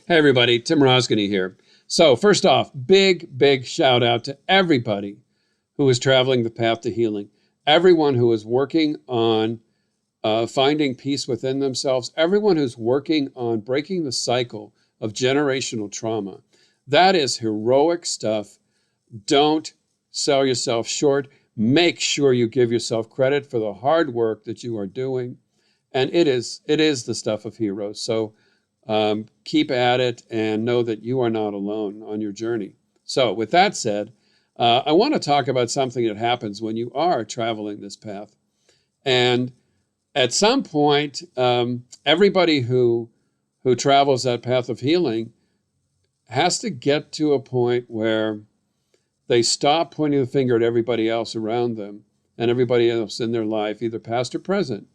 Hey everybody, Tim Rosgany here. So first off, big shout out to everybody who is traveling the path to healing. Everyone who is working on finding peace within themselves. Everyone who's working on breaking the cycle of generational trauma. That is heroic stuff. Don't sell yourself short. Make sure you give yourself credit for the hard work that you are doing. And it is the stuff of heroes. So keep at it and know that you are not alone on your journey. So with that said, I want to talk about something that happens when you are traveling this path. And at some point, everybody who travels that path of healing has to get to a point where they stop pointing the finger at everybody else around them and everybody else in their life, either past or present,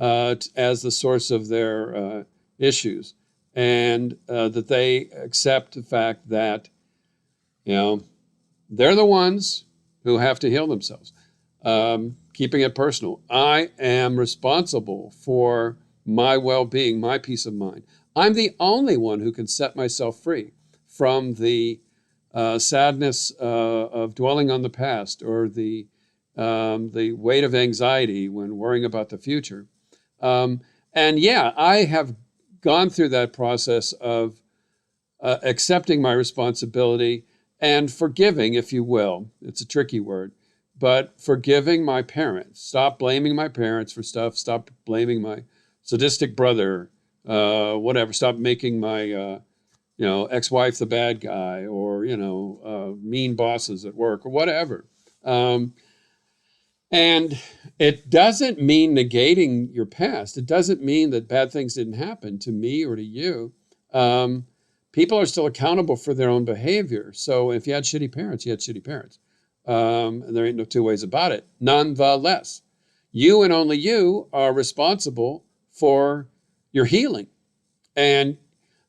as the source of their issues, and that they accept the fact that, they're the ones who have to heal themselves. Keeping it personal, I am responsible for my well-being, my peace of mind. I'm the only one who can set myself free from the sadness of dwelling on the past, or the weight of anxiety when worrying about the future. And yeah, I have gone through that process of accepting my responsibility and forgiving, if you will. It's a tricky word, but forgiving my parents. Stop blaming my parents for stuff. Stop blaming my sadistic brother, whatever. Stop making my ex-wife the bad guy, or mean bosses at work, or whatever. And it doesn't mean negating your past. It doesn't mean that bad things didn't happen to me or to you. People are still accountable for their own behavior. So if you had shitty parents, you had shitty parents. And there ain't no two ways about it. Nonetheless, you and only you are responsible for your healing. And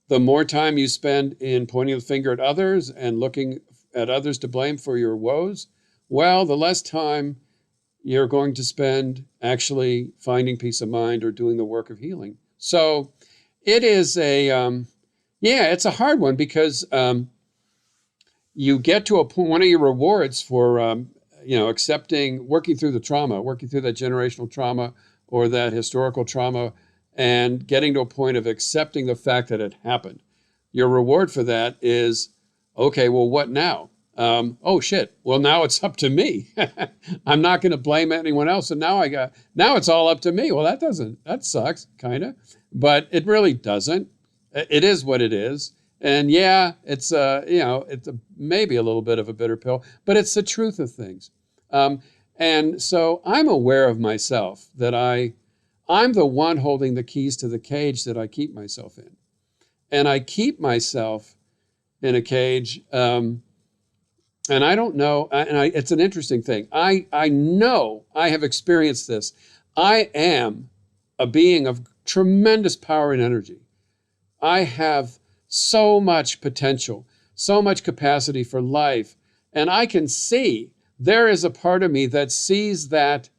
the more time you spend in pointing the finger at others and looking at others to blame for your woes, well, the less time you're going to spend actually finding peace of mind or doing the work of healing. So it is it's a hard one, because you get to a point, one of your rewards for, accepting, working through the trauma, working through that generational trauma or that historical trauma, and getting to a point of accepting the fact that it happened. Your reward for that is, okay, well, what now? Oh shit, well, now it's up to me. I'm not going to blame anyone else. And now it's all up to me. Well, that sucks, kind of, but it really doesn't. It is what it is. And yeah, it's maybe a little bit of a bitter pill, but it's the truth of things. And so I'm aware of myself, that I'm the one holding the keys to the cage that I keep myself in. And I keep myself in a cage, and I don't know, it's an interesting thing. I know I have experienced this. I am a being of tremendous power and energy. I have so much potential, so much capacity for life. And I can see there is a part of me that sees that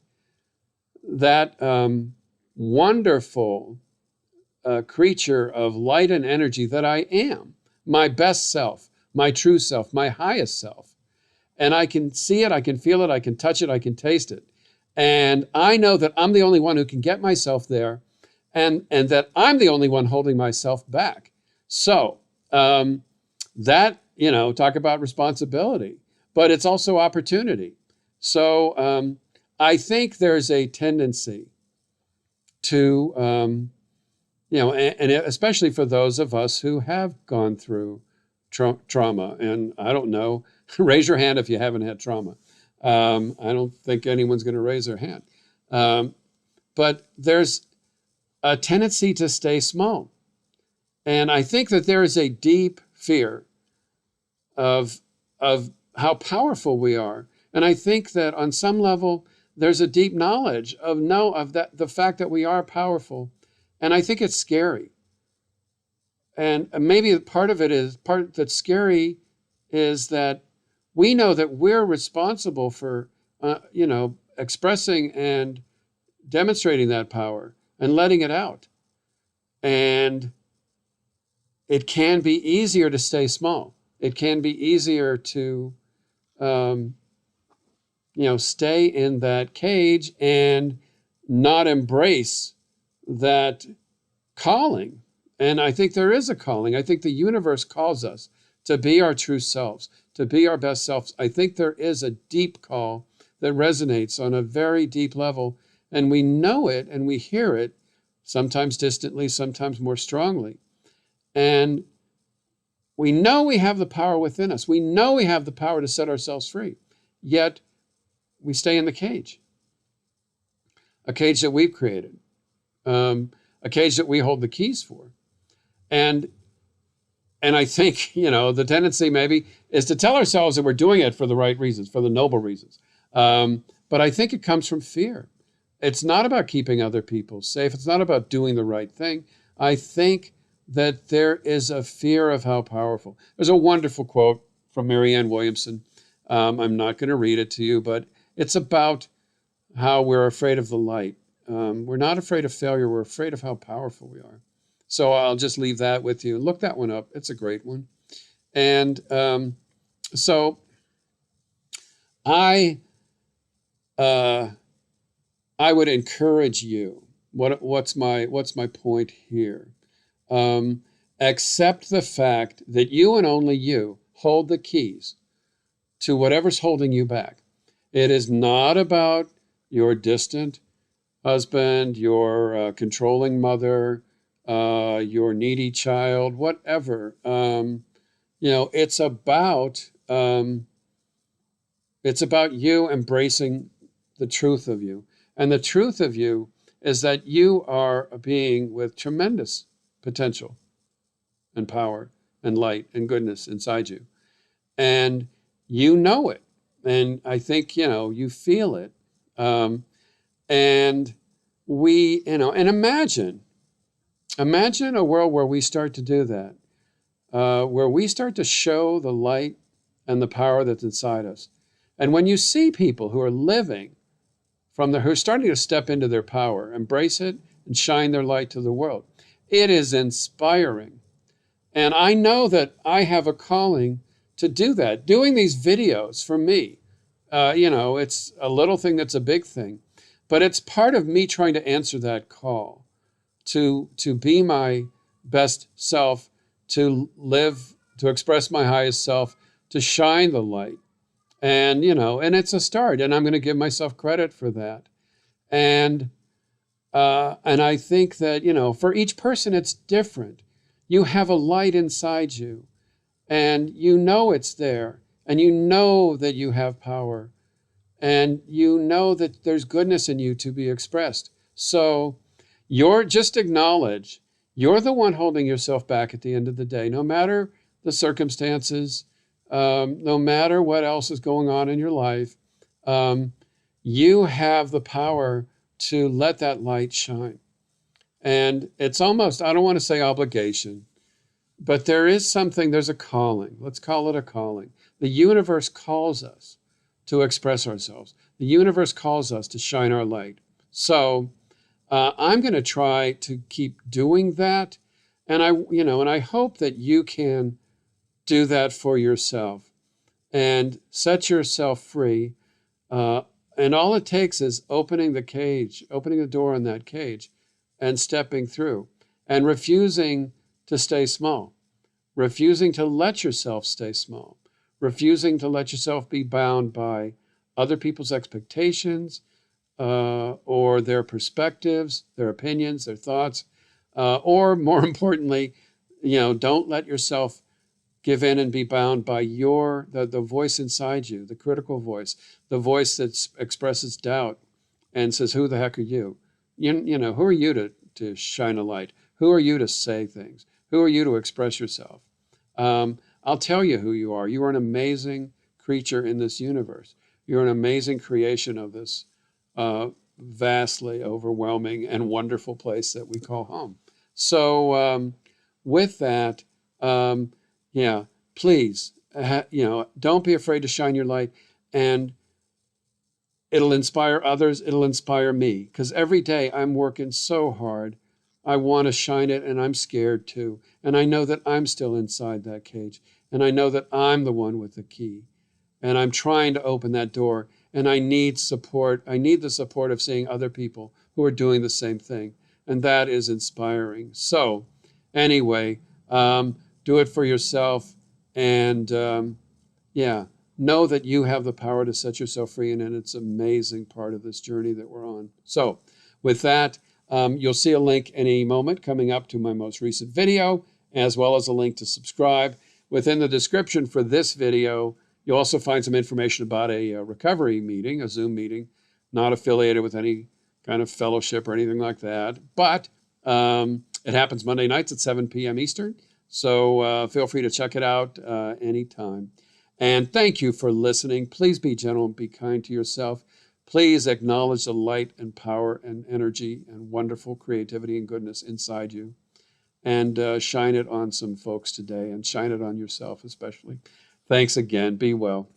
wonderful creature of light and energy that I am, my best self, my true self, my highest self. And I can see it, I can feel it, I can touch it, I can taste it. And I know that I'm the only one who can get myself there, and that I'm the only one holding myself back. So talk about responsibility, but it's also opportunity. So I think there's a tendency to, and especially for those of us who have gone through trauma, and I don't know, raise your hand if you haven't had trauma. I don't think anyone's going to raise their hand. But there's a tendency to stay small. And I think that there is a deep fear of how powerful we are. And I think that on some level, there's a deep knowledge of the fact that we are powerful. And I think it's scary. And maybe part that's scary is that we know that we're responsible for, expressing and demonstrating that power and letting it out. And it can be easier to stay small. It can be easier to, stay in that cage and not embrace that calling. And I think there is a calling. I think the universe calls us to be our true selves, to be our best selves. I think there is a deep call that resonates on a very deep level, and we know it and we hear it, sometimes distantly, sometimes more strongly. And we know we have the power within us. We know we have the power to set ourselves free, yet we stay in the cage, a cage that we've created, a cage that we hold the keys for. And I think, the tendency maybe is to tell ourselves that we're doing it for the right reasons, for the noble reasons. But I think it comes from fear. It's not about keeping other people safe. It's not about doing the right thing. I think that there is a fear of how powerful. There's a wonderful quote from Marianne Williamson. I'm not going to read it to you, but it's about how we're afraid of the light. We're not afraid of failure. We're afraid of how powerful we are. So I'll just leave that with you. Look that one up. It's a great one. And so I would encourage you. What's my point here? Accept the fact that you and only you hold the keys to whatever's holding you back. It is not about your distant husband, your controlling mother, your needy child, whatever. It's about you embracing the truth of you. And the truth of you is that you are a being with tremendous potential and power and light and goodness inside you. And you know it. And I think, you feel it. And we, and imagine a world where we start to do that, where we start to show the light and the power that's inside us. And when you see people who are living who are starting to step into their power, embrace it, and shine their light to the world, it is inspiring. And I know that I have a calling to do that. Doing these videos for me, it's a little thing that's a big thing, but it's part of me trying to answer that call to be my best self, to live, to express my highest self, to shine the light. And, and it's a start, and I'm going to give myself credit for that. And I think that, for each person, it's different. You have a light inside you, and it's there, and that you have power, and that there's goodness in you to be expressed. So just acknowledge you're the one holding yourself back at the end of the day, no matter the circumstances, no matter what else is going on in your life. You have the power to let that light shine. And it's almost, I don't want to say obligation, but there's a calling. Let's call it a calling. The universe calls us to express ourselves. The universe calls us to shine our light. So I'm going to try to keep doing that. And I hope that you can do that for yourself and set yourself free. And all it takes is opening the door in that cage and stepping through and refusing to stay small, refusing to let yourself stay small, refusing to let yourself be bound by other people's expectations or their perspectives, their opinions, their thoughts, or more importantly, don't let yourself give in and be bound by the voice inside you, the critical voice, the voice that expresses doubt and says, who the heck are you? Who are you to shine a light? Who are you to say things? Who are you to express yourself? I'll tell you who you are. You are an amazing creature in this universe. You're an amazing creation of this vastly overwhelming and wonderful place that we call home. So with that, please, don't be afraid to shine your light, and it'll inspire others. It'll inspire me, because every day I'm working so hard. I want to shine it, and I'm scared too. And I know that I'm still inside that cage. And I know that I'm the one with the key. And I'm trying to open that door. And I need support. I need the support of seeing other people who are doing the same thing. And that is inspiring. So, anyway, do it for yourself. And yeah, know that you have the power to set yourself free. And it's an amazing part of this journey that we're on. So, with that, you'll see a link any moment coming up to my most recent video, as well as a link to subscribe. Within the description for this video, you'll also find some information about a recovery meeting, a Zoom meeting, not affiliated with any kind of fellowship or anything like that. But it happens Monday nights at 7 p.m. Eastern. So feel free to check it out anytime. And thank you for listening. Please be gentle and be kind to yourself. Please acknowledge the light and power and energy and wonderful creativity and goodness inside you. And shine it on some folks today, and shine it on yourself especially. Thanks again. Be well.